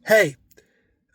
Hey,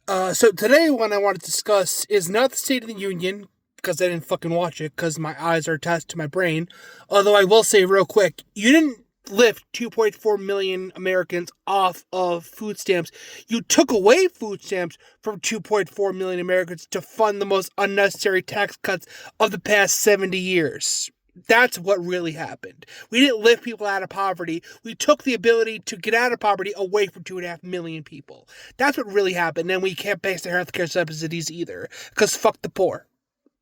so today what I want to discuss is not the State of the Union, because I didn't fucking watch it, because my eyes are attached to my brain. Although I will say real quick, you didn't lift 2.4 million Americans off of food stamps. You took away food stamps from 2.4 million Americans to fund the most unnecessary tax cuts of the past 70 years. That's what really happened. We didn't lift people out of poverty. We took the ability to get out of poverty away from 2.5 million people. That's what really happened. And we can't base their healthcare subsidies either, because fuck the poor.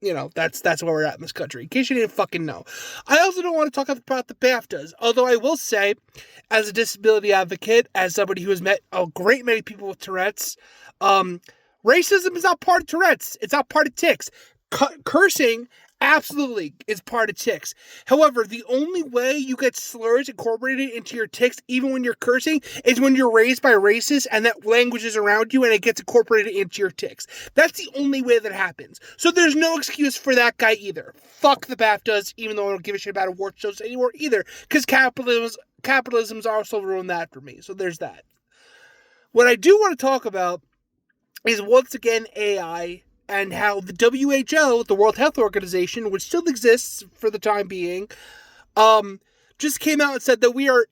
That's where we're at in this country. In case you didn't fucking know. I also don't want to talk about the BAFTAs. Although I will say, as a disability advocate, as somebody who has met a great many people with Tourette's, racism is not part of Tourette's. It's not part of tics. Cursing absolutely is part of tics. However, the only way you get slurs incorporated into your tics, even when you're cursing, is when you're raised by racists and that language is around you and it gets incorporated into your tics. That's the only way that happens. So there's no excuse for that guy either. Fuck the BAFTAs, even though I don't give a shit about award shows anymore either, because capitalism's also ruined that for me. So there's that. What I do want to talk about is once again AI and how the WHO, the World Health Organization, which still exists for the time being, just came out and said that we are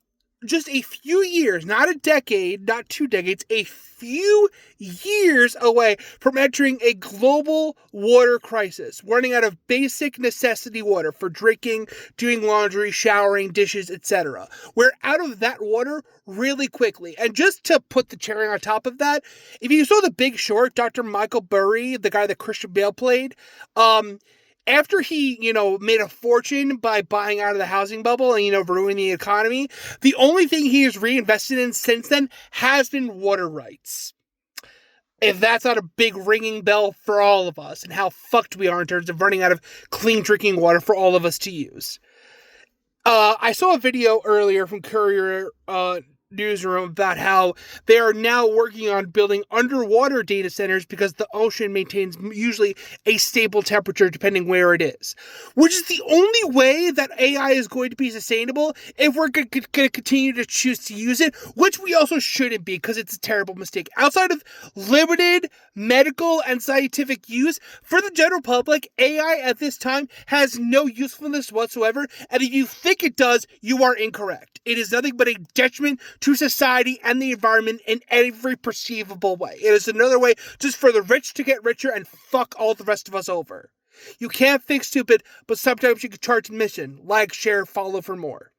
just a few years, not a decade, not 2 decades, a few years away from entering a global water crisis, running out of basic necessity water for drinking, doing laundry, showering, dishes, etc. We're out of that water really quickly. And just to put the cherry on top of that, if you saw The Big Short, Dr. Michael Burry, the guy that Christian Bale played, after he, made a fortune by buying out of the housing bubble and, ruining the economy, the only thing he has reinvested in since then has been water rights. If that's not a big ringing bell for all of us and how fucked we are in terms of running out of clean drinking water for all of us to use. I saw a video earlier from Courier Newsroom about how they are now working on building underwater data centers because the ocean maintains usually a stable temperature depending where it is, which is the only way that AI is going to be sustainable if we're going to continue to choose to use it, which we also shouldn't be because it's a terrible mistake. Outside of limited medical and scientific use, for the general public, AI at this time has no usefulness whatsoever, and if you think it does, you are incorrect. It is nothing but a detriment to society and the environment in every perceivable way. It is another way just for the rich to get richer and fuck all the rest of us over. You can't think stupid, but sometimes you can charge admission. Like, share, follow for more.